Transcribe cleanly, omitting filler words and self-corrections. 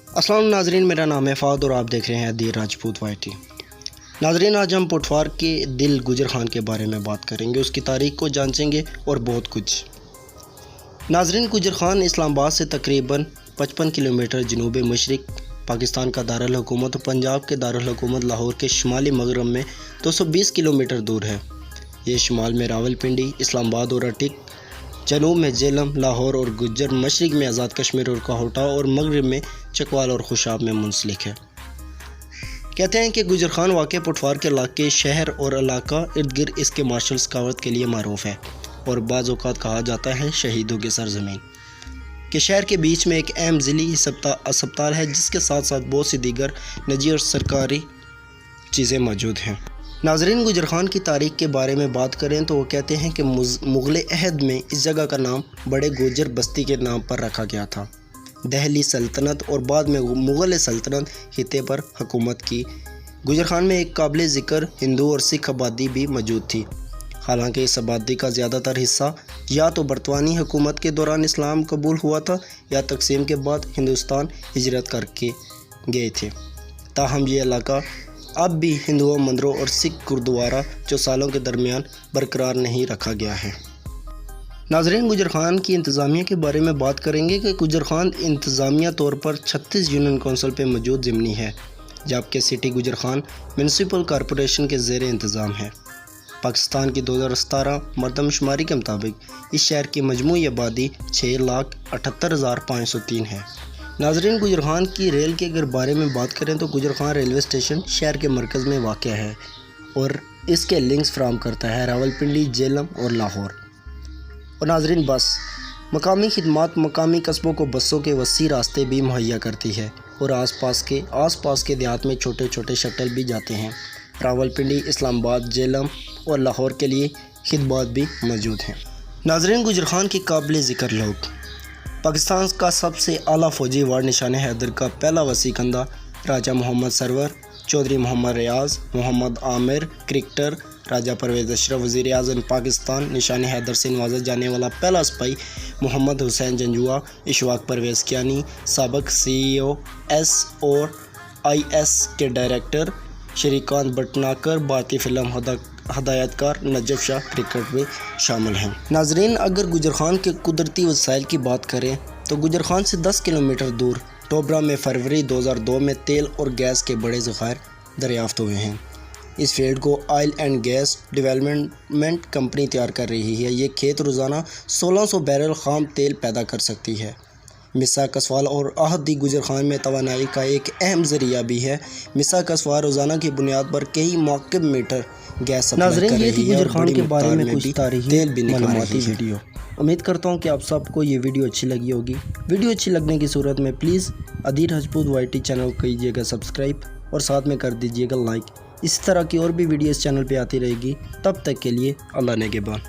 السلام ناظرین، میرا نام ہے فہد اور آپ دیکھ رہے ہیں دی راجپوت وائی ٹی۔ ناظرین، آج ہم پٹوار کے دل گجر خان کے بارے میں بات کریں گے، اس کی تاریخ کو جانچیں گے اور بہت کچھ۔ ناظرین، گجر خان اسلام آباد سے تقریباً 55 کلومیٹر جنوب مشرق پاکستان کا دارالحکومت اور پنجاب کے دارالحکومت لاہور کے شمالی مغرب میں 220 کلومیٹر دور ہے۔ یہ شمال میں راول پنڈی، اسلام آباد اور اٹک، جنوب میں جہلم، لاہور اور گجر، مشرق میں آزاد کشمیر اور کوہٹا اور مغرب میں چکوال اور خوشاب میں منسلک ہے۔ کہتے ہیں کہ گجر خان واقع پٹوار کے علاقے، شہر اور علاقہ ارد گرد اس کے مارشل سکاوت کے لیے معروف ہے اور بعض اوقات کہا جاتا ہے شہیدوں کی سرزمین، کہ شہر کے بیچ میں ایک اہم ضلعی ہسپتال ہے جس کے ساتھ ساتھ بہت سی دیگر نجی اور سرکاری چیزیں موجود ہیں۔ ناظرین، گجر خان کی تاریخ کے بارے میں بات کریں تو وہ کہتے ہیں کہ مغل عہد میں اس جگہ کا نام بڑے گوجر بستی کے نام پر رکھا گیا تھا۔ دہلی سلطنت اور بعد میں مغل سلطنت خطے پر حکومت کی۔ گجر خان میں ایک قابل ذکر ہندو اور سکھ آبادی بھی موجود تھی، حالانکہ اس آبادی کا زیادہ تر حصہ یا تو برطانوی حکومت کے دوران اسلام قبول ہوا تھا یا تقسیم کے بعد ہندوستان ہجرت کر کے گئے تھے۔ تاہم یہ علاقہ اب بھی ہندوؤں مندروں اور سکھ گردوارہ جو سالوں کے درمیان برقرار نہیں رکھا گیا ہے۔ ناظرین، گجر خان کی انتظامیہ کے بارے میں بات کریں گے کہ گجر خان انتظامیہ طور پر 36 یونین کونسل پہ موجود ضمنی ہے، جبکہ سٹی گجر خان میونسپل کارپوریشن کے زیر انتظام ہے۔ پاکستان کی 2017 مردم شماری کے مطابق اس شہر کی مجموعی آبادی 6,78,503 ہے۔ ناظرین، گجر خان کی ریل کے اگر بارے میں بات کریں تو گجر خان ریلوے اسٹیشن شہر کے مرکز میں واقع ہے اور اس کے لنکس فراہم کرتا ہے راول پنڈی، جہلم اور لاہور۔ اور ناظرین، بس مقامی خدمات مقامی قصبوں کو بسوں کے وسیع راستے بھی مہیا کرتی ہے اور آس پاس کے دیہات میں چھوٹے چھوٹے شٹل بھی جاتے ہیں۔ راول پنڈی، اسلام آباد، جہلم اور لاہور کے لیے خدمات بھی موجود ہیں۔ ناظرین، گجر خان کے قابل ذکر لوگ: پاکستان کا سب سے اعلیٰ فوجی وارڈ نشان حیدر کا پہلا وسیع خندہ راجہ محمد سرور، چودھری محمد ریاض، محمد عامر کرکٹر، راجہ پرویز اشرف، وزیر اعظم پاکستان، نشان حیدر سے نوازا جانے والا پہلا سپاہی محمد حسین جنجوعہ، اشفاق پرویز کیانی، سابق CEO ایس اور IS کے ڈائریکٹر، شری کانت بھٹناگر، بھارتی فلم ہدایت کار نجف شاہ کرکٹ میں شامل ہیں۔ ناظرین، اگر گجر خان کے قدرتی وسائل کی بات کریں تو گجر خان سے 10 کلومیٹر دور ٹوبرا میں فروری 2002 میں تیل اور گیس کے بڑے ذخائر دریافت ہوئے ہیں۔ اس فیلڈ کو oil and gas development company تیار کر رہی ہے۔ یہ کھیت روزانہ 1600 بیرل خام تیل پیدا کر سکتی ہے۔ مسا کسوال اور احدی گجر خان میں توانائی کا ایک اہم ذریعہ بھی ہے۔ مسا کسوال روزانہ کی بنیاد پر کئی مکعب میٹر گیس سپلائی کر رہی ہے اور بڑی مقدار میں بھی تیل بھی نکال رہی ہے۔ امید کرتا ہوں کہ آپ سب کو یہ ویڈیو اچھی لگی ہوگی۔ ویڈیو اچھی لگنے کی صورت میں please the Rajput Y T channel کو کیجیے گا سبسکرائب اور ساتھ میں کر دیجیے گا لائک۔ اس طرح کی اور بھی ویڈیو اس چینل پہ آتی رہے گی۔ تب تک کے لیے اللہ نگہبان۔